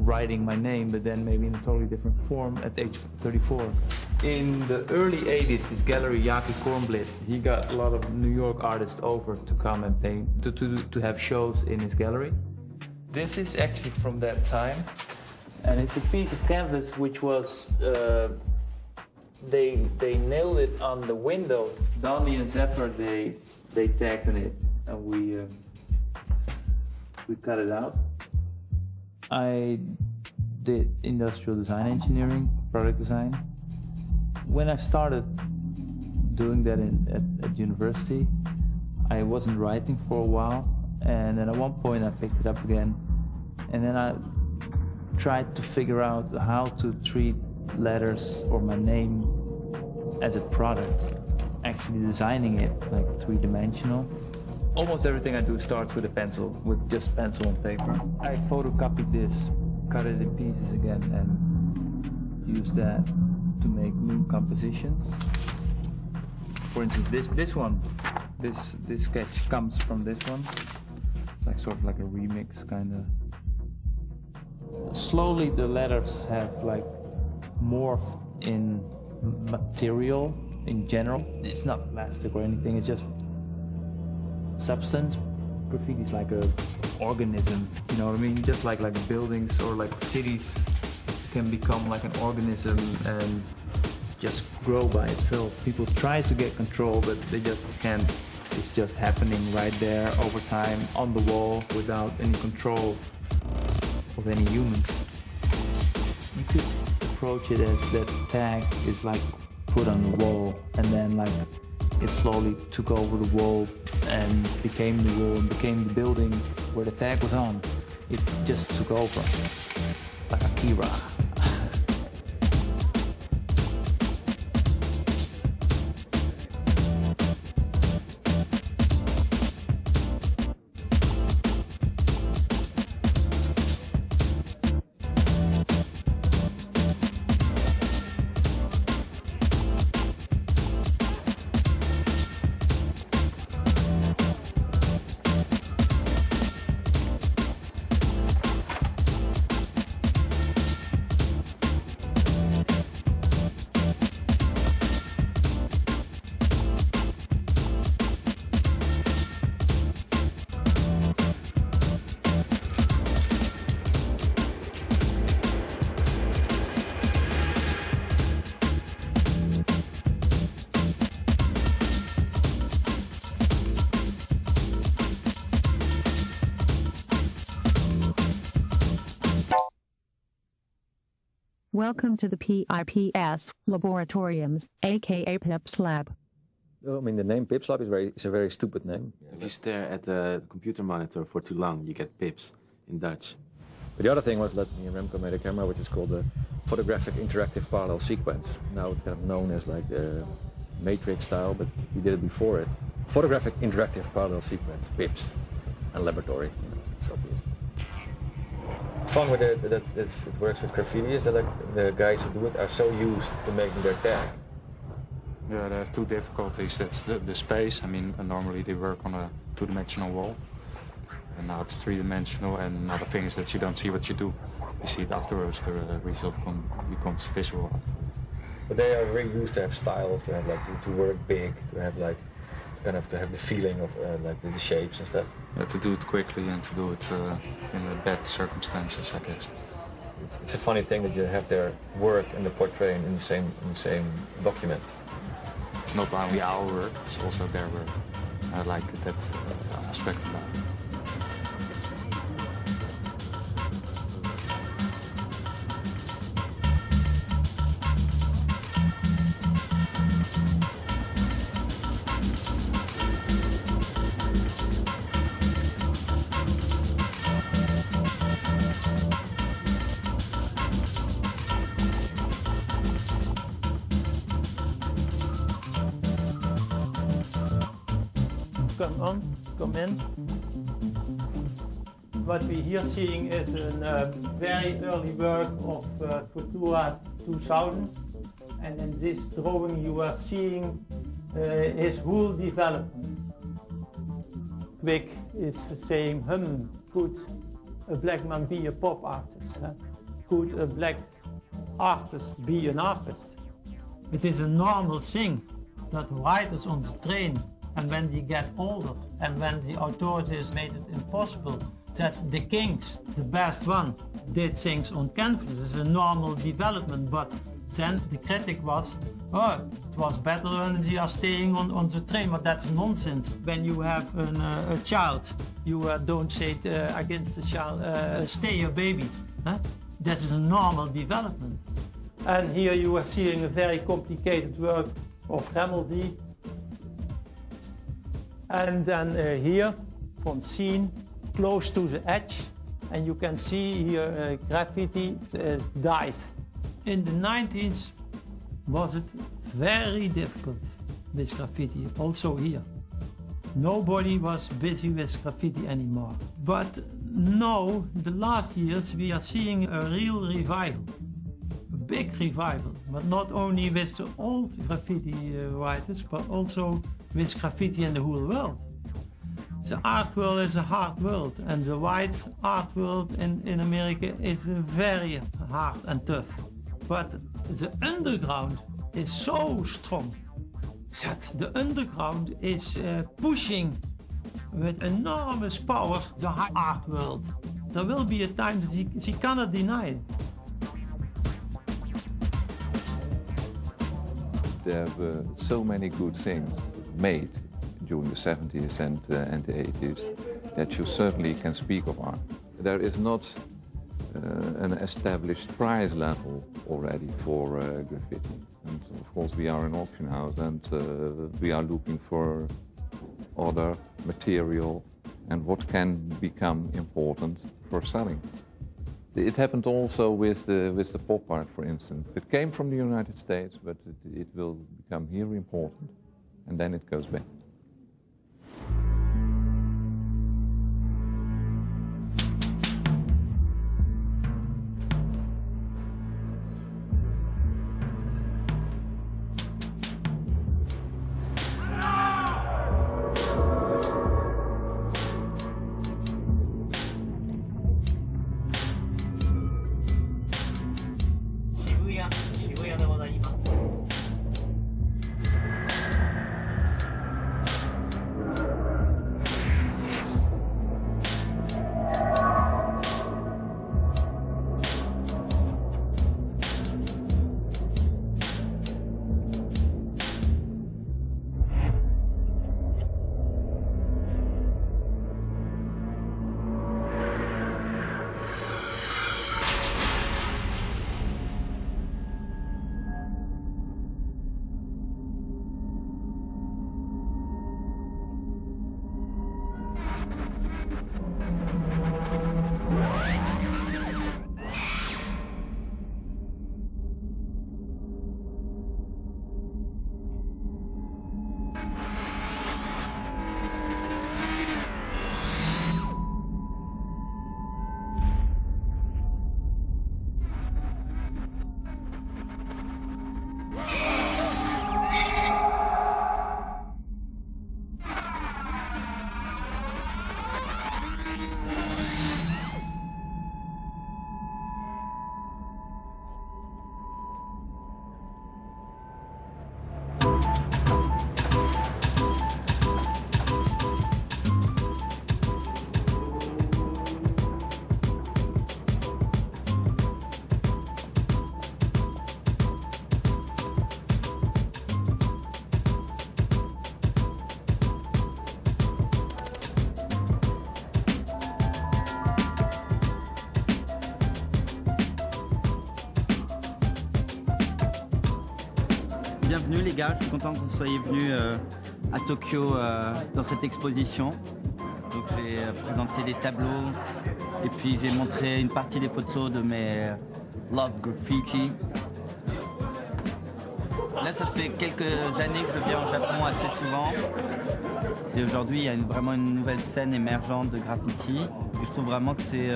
writing my name, but then maybe in a totally different form at age 34. In the early 80s, this gallery, Jaki Kornblit, he got a lot of New York artists over to come and paint, to have shows in his gallery. This is actually from that time, and it's a piece of canvas which was, they nailed it on the window. Donnie and Zephyr, they tagged on it, and we cut it out. I did industrial design engineering, product design. When I started doing that at university, I wasn't writing for a while, and then at one point I picked it up again, and then I tried to figure out how to treat letters or my name as a product, actually designing it like three-dimensional. Almost everything I do starts with a pencil, with just pencil and paper. I photocopied this, cut it in pieces again, and used that to make new compositions. For instance, this one, this sketch comes from this one. It's like sort of like a remix, kind of. Slowly, the letters have like morphed in material in general. It's not plastic or anything. It's just substance. Graffiti is like an organism, you know what I mean? Just like buildings or like cities can become like an organism and just grow by itself. People try to get control, but they just can't. It's just happening right there over time on the wall without any control of any human. You could approach it as that tag is like put on the wall, and then like it slowly took over the wall and became the wall and became the building where the tag was on. It just took over, like Akira. Welcome to the PIPS Laboratoriums, aka PIPS Lab. I mean, the name PIPS Lab is a very stupid name. If you stare at the computer monitor for too long, you get PIPS in Dutch. But the other thing was that me and Remco made a camera which is called the photographic interactive parallel sequence. Now it's kind of known as like the matrix style, but we did it before it. Photographic interactive parallel sequence, PIPS, and laboratory. It's obvious. Fun with it that it works with graffiti is that like the guys who do it are so used to making their tag. Yeah, there are two difficulties. That's the space. I mean, normally they work on a two-dimensional wall, and now it's three-dimensional. And another thing is that you don't see what you do. You see it afterwards. The result becomes visual afterwards. But they are really used to have styles, to have like to work big, to have like kind of to have the feeling of like the shapes and stuff. Yeah, to do it quickly and to do it in the bad circumstances, I guess. It's a funny thing that you have their work and the portrait in the same document. It's not only our work; it's also their work. I like that aspect about it. Come in. What we're here seeing is a very early work of Futura 2000, and in this drawing you are seeing his whole development. Quick is saying, good, a black man be a pop artist. Huh? could a black artist be an artist? It is a normal thing that writers on the train, and when they get older and when the authorities made it impossible that the kings, the best ones, did things on canvas. It's a normal development, but then the critic was, oh, it was better when they are staying on the train, but that's nonsense. When you have a child, you don't say against the child, stay a baby. Huh? That is a normal development. And here you are seeing a very complicated work of Remmeldy. And then here, from scene, close to the edge, and you can see here graffiti died. In the 90s was it very difficult with graffiti, also here. Nobody was busy with graffiti anymore. But now, the last years, we are seeing a real revival. A big revival, but not only with the old graffiti writers, but also with graffiti in the whole world. The art world is a hard world, and the white art world in America is very hard and tough. But the underground is so strong that the underground is pushing with enormous power the art world. There will be a time that she cannot deny it. There were so many good things made during the 70s and the 80s that you certainly can speak of art. There is not an established price level already for graffiti. And of course we are an auction house, and we are looking for other material and what can become important for selling. It happened also with the pop art, for instance. It came from the United States, but it will become here important, and then it goes back. Bienvenue les gars, je suis content que vous soyez venus à Tokyo dans cette exposition. Donc j'ai présenté des tableaux et puis j'ai montré une partie des photos de mes Love Graffiti. Là ça fait quelques années que je viens au Japon assez souvent. Et aujourd'hui il y a vraiment une nouvelle scène émergente de graffiti. Et je trouve vraiment que c'est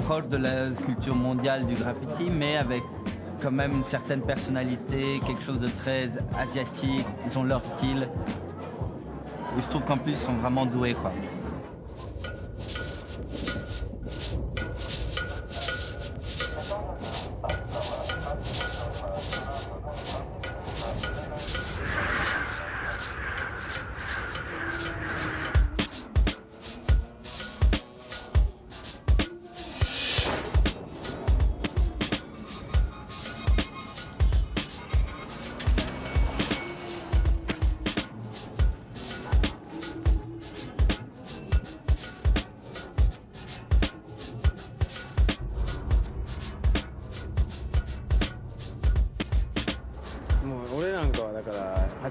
proche de la culture mondiale du graffiti, mais avec quand même une certaine personnalité, quelque chose de très asiatique, ils ont leur style. Et je trouve qu'en plus ils sont vraiment doués quoi.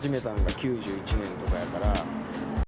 始めたのが91年とかやから